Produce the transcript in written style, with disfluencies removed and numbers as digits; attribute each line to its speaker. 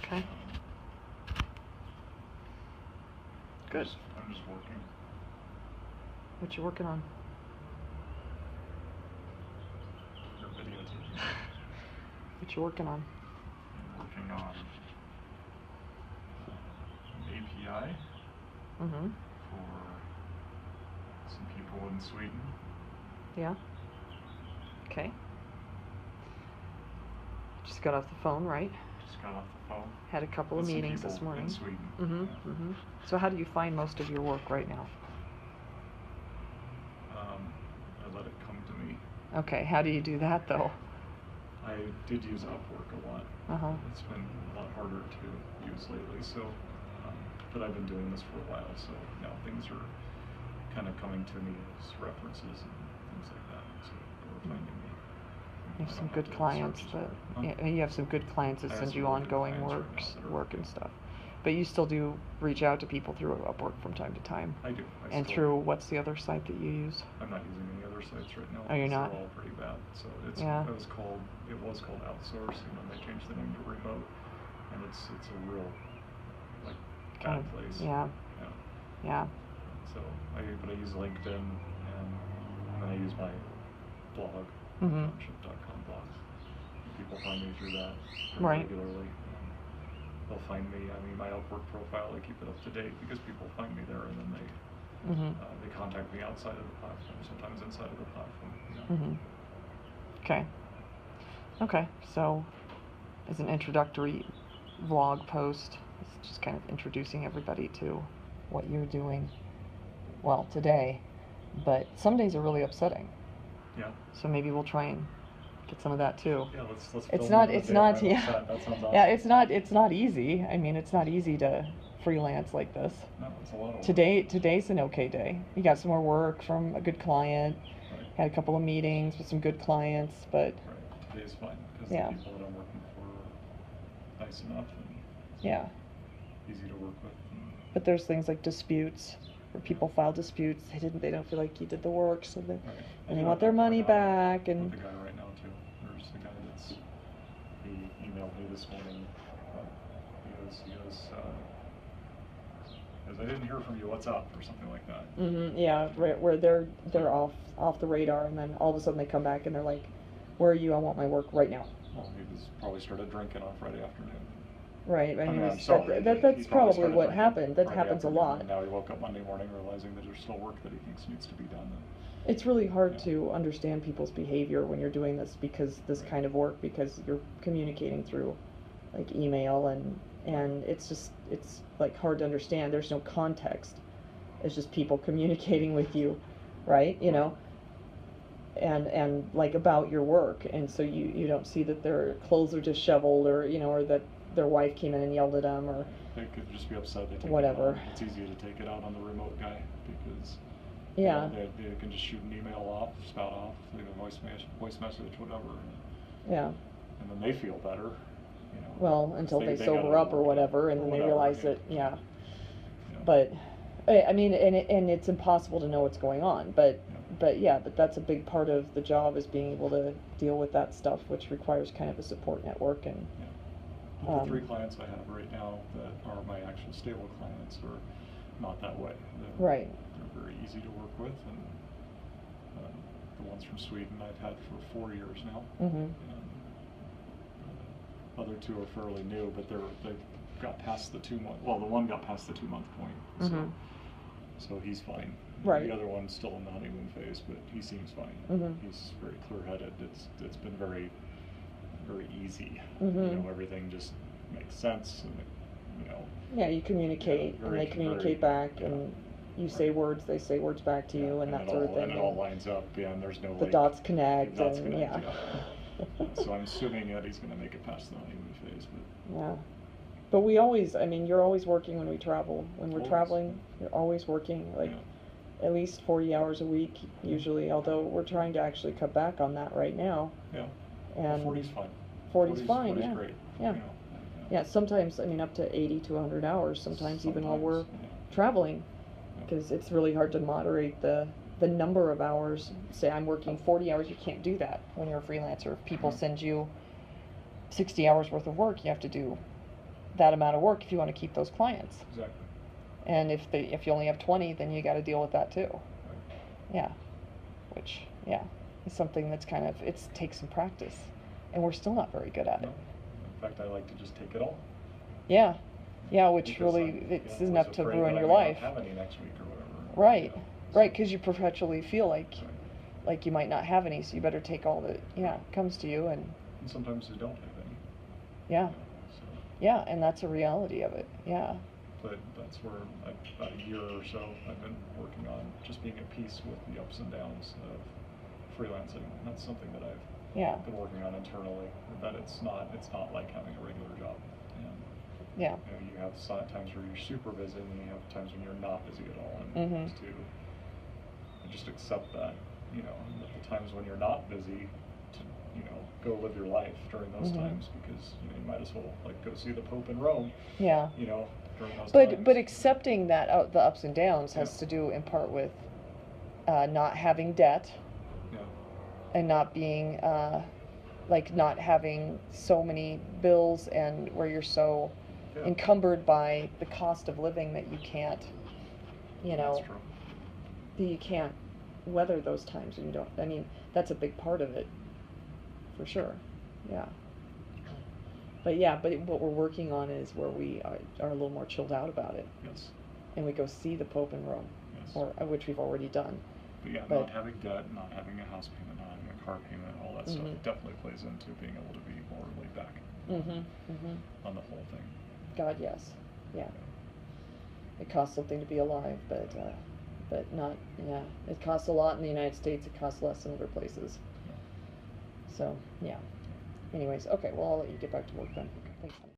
Speaker 1: Okay. Good.
Speaker 2: I'm just working.
Speaker 1: What you working on?
Speaker 2: Your videotaping.
Speaker 1: What you working on?
Speaker 2: I'm working on an API
Speaker 1: Mm-hmm.
Speaker 2: for some people in Sweden.
Speaker 1: Yeah. Okay. Just got off the phone, right?
Speaker 2: Just got off the phone.
Speaker 1: Had a couple of
Speaker 2: with some
Speaker 1: meetings this
Speaker 2: people
Speaker 1: morning.
Speaker 2: in Sweden.
Speaker 1: Mm-hmm.
Speaker 2: Yeah.
Speaker 1: Mm-hmm. So how do you find most of your work right now?
Speaker 2: I let it come to me.
Speaker 1: Okay. How do you do that though?
Speaker 2: I did use Upwork a lot.
Speaker 1: Uh-huh.
Speaker 2: It's been a lot harder to use lately, so but I've been doing this for a while, so now things are kind of coming to me as references and things like that. So people are finding me.
Speaker 1: You have
Speaker 2: I
Speaker 1: some
Speaker 2: don't
Speaker 1: good
Speaker 2: have to
Speaker 1: clients
Speaker 2: search as
Speaker 1: that
Speaker 2: well. Huh?
Speaker 1: yeah, you have some good clients that
Speaker 2: I have
Speaker 1: send
Speaker 2: some
Speaker 1: you
Speaker 2: really good
Speaker 1: ongoing
Speaker 2: clients right
Speaker 1: works,
Speaker 2: now that are
Speaker 1: work and
Speaker 2: working.
Speaker 1: stuff. But you still do reach out to people through Upwork from time to time.
Speaker 2: I do.
Speaker 1: And through what's the other site that you use?
Speaker 2: I'm not using any other sites right now.
Speaker 1: Oh, you're
Speaker 2: because
Speaker 1: not?
Speaker 2: They're all pretty bad. So it's
Speaker 1: Yeah.
Speaker 2: it was called Outsource, and then they changed the name to Remote, and it's a real like
Speaker 1: Kind
Speaker 2: bad
Speaker 1: of,
Speaker 2: place.
Speaker 1: yeah.
Speaker 2: Yeah.
Speaker 1: Yeah.
Speaker 2: So I use LinkedIn, and then I use my blog,
Speaker 1: Mm-hmm.
Speaker 2: township.com blog. People find me through that
Speaker 1: Right.
Speaker 2: regularly. They'll find me. I mean, my Upwork profile, I keep it up to date because people find me there, and then
Speaker 1: Mm-hmm.
Speaker 2: they contact me outside of the platform, sometimes inside of the platform.
Speaker 1: Mm-hmm. Okay. Okay. So, as an introductory vlog post, it's just kind of introducing everybody to what you're doing. Well, today, but some days are really upsetting.
Speaker 2: Yeah.
Speaker 1: So maybe we'll try and get some of that too.
Speaker 2: Yeah, let's
Speaker 1: It's
Speaker 2: film
Speaker 1: not.
Speaker 2: another
Speaker 1: It's
Speaker 2: day
Speaker 1: not.
Speaker 2: where I'm
Speaker 1: Yeah.
Speaker 2: upset. That sounds awesome.
Speaker 1: Yeah. It's not. It's not easy. I mean, it's not easy to freelance like this.
Speaker 2: No, it's a lot of work.
Speaker 1: Today's an okay day. You got some more work from a good client.
Speaker 2: Right.
Speaker 1: Had a couple of meetings with some good clients, but
Speaker 2: Right. Today's fine because
Speaker 1: yeah.
Speaker 2: the people that I'm working for are nice enough and
Speaker 1: Yeah.
Speaker 2: easy to work with.
Speaker 1: But there's things like disputes where people file disputes. They don't feel like you did the work, so they
Speaker 2: Right.
Speaker 1: and they want their money back. And
Speaker 2: with the guy right now too. There's the guy he emailed me this morning. He goes, I didn't hear from you. What's up? Or something like that.
Speaker 1: mm-hmm, yeah, right, where they're off the radar, and then all of a sudden they come back and they're like, "Where are you? I want my work right now."
Speaker 2: Well, he was probably started drinking on Friday afternoon.
Speaker 1: Right.
Speaker 2: I mean, I'm
Speaker 1: that's
Speaker 2: sorry.
Speaker 1: that's probably what happened. That
Speaker 2: Friday
Speaker 1: happens a
Speaker 2: afternoon,
Speaker 1: lot.
Speaker 2: and now he woke up Monday morning realizing that there's still work that he thinks needs to be done.
Speaker 1: It's really hard
Speaker 2: Yeah.
Speaker 1: to understand people's behavior when you're doing this this
Speaker 2: Right.
Speaker 1: kind of work, because you're communicating through like email, and it's like hard to understand. There's no context. It's just people communicating with you, right? You know, and like about your work, and so you don't see that their clothes are disheveled, or or that their wife came in and yelled at them, or
Speaker 2: They could just be upset. They take
Speaker 1: whatever.
Speaker 2: It on. It's easier to take it out on the remote guy because
Speaker 1: yeah,
Speaker 2: they can just shoot an email off, spout off, leave a voice message, whatever.
Speaker 1: yeah.
Speaker 2: And then they feel better.
Speaker 1: Well, until they
Speaker 2: got
Speaker 1: sober
Speaker 2: it
Speaker 1: up or whatever, and then they realize that, yeah. But, I mean, and it's impossible to know what's going on, but that's a big part of the job, is being able to deal with that stuff, which requires kind of a support network. And
Speaker 2: the 3 clients I have right now that are my actual stable clients are not that way.
Speaker 1: Right.
Speaker 2: They're very easy to work with, and the ones from Sweden I've had for 4 years now.
Speaker 1: Mm-hmm.
Speaker 2: Other 2 are fairly new, but they've got past the 2 month. Well, the one got past the 2 month point,
Speaker 1: Mm-hmm.
Speaker 2: so he's fine.
Speaker 1: Right.
Speaker 2: The other one's still in the honeymoon phase, but he seems fine.
Speaker 1: Mm-hmm.
Speaker 2: He's very clear-headed. It's been very, very easy.
Speaker 1: Mm-hmm.
Speaker 2: Everything just makes sense, and
Speaker 1: Yeah, you communicate, and they communicate back,
Speaker 2: yeah.
Speaker 1: and you say words, they say words back to you, and that sort of thing.
Speaker 2: And it all lines up, and there's no
Speaker 1: the dots connect,
Speaker 2: yeah. So I'm assuming that he's going to make it past the honeymoon phase, but
Speaker 1: yeah. But we always, I mean, you're always working when we travel. When we're
Speaker 2: always.
Speaker 1: Traveling, you're always working, like at least 40 hours a week usually. Although we're trying to actually cut back on that right now.
Speaker 2: Yeah.
Speaker 1: And
Speaker 2: 40's fine.
Speaker 1: 40's fine.
Speaker 2: 40's
Speaker 1: yeah.
Speaker 2: great.
Speaker 1: Yeah. Yeah. Sometimes, I mean, up to 80 to 100 hours. Sometimes even while we're traveling, because it's really hard to moderate the number of hours. Say I'm working 40 hours, you can't do that when you're a freelancer. If people send you 60 hours worth of work, you have to do that amount of work if you want to keep those clients.
Speaker 2: Exactly.
Speaker 1: And if you only have 20, then you got to deal with that too.
Speaker 2: Right.
Speaker 1: Yeah. Which, yeah, is something that's kind of, it takes some practice. And we're still not very good at
Speaker 2: No.
Speaker 1: it.
Speaker 2: In fact, I like to just take it all.
Speaker 1: Yeah. Yeah, which
Speaker 2: Because
Speaker 1: really,
Speaker 2: I'm,
Speaker 1: it's
Speaker 2: always
Speaker 1: enough to
Speaker 2: afraid
Speaker 1: ruin
Speaker 2: that
Speaker 1: your
Speaker 2: I may
Speaker 1: life.
Speaker 2: not have any next week or whatever.
Speaker 1: Right.
Speaker 2: So,
Speaker 1: Right, because you perpetually feel
Speaker 2: right.
Speaker 1: like you might not have any, so you better take all that, comes to you. And
Speaker 2: sometimes you don't have any.
Speaker 1: Yeah.
Speaker 2: So.
Speaker 1: Yeah, and that's a reality of it. Yeah.
Speaker 2: But that's where, about a year or so, I've been working on just being at peace with the ups and downs of freelancing. And that's something that I've been working on internally. That it's not like having a regular job. And,
Speaker 1: Yeah.
Speaker 2: you have times where you're super busy, and you have times when you're not busy at all. And just accept that, and at the times when you're not busy, to go live your life during those times, because you might as well go see the Pope in Rome.
Speaker 1: Yeah.
Speaker 2: During those
Speaker 1: But
Speaker 2: times.
Speaker 1: accepting that the ups and downs has to do in part with not having debt.
Speaker 2: Yeah.
Speaker 1: And not being not having so many bills, and where you're so encumbered by the cost of living that you can't,
Speaker 2: That's true.
Speaker 1: you can't weather those times, and you don't. I mean, that's a big part of it, for sure. Yeah. But what we're working on is where we are a little more chilled out about it.
Speaker 2: Yes.
Speaker 1: And we go see the Pope in Rome,
Speaker 2: Yes.
Speaker 1: Which we've already done.
Speaker 2: But not having debt, not having a house payment, not having a car payment, all that stuff definitely plays into being able to be more laid back on the whole thing.
Speaker 1: God, yes. Yeah. It costs something to be alive, but not, it costs a lot in the United States. It costs less in other places.
Speaker 2: Yeah.
Speaker 1: So, yeah. Anyways, okay, well, I'll let you get back to work then. Thanks, honey.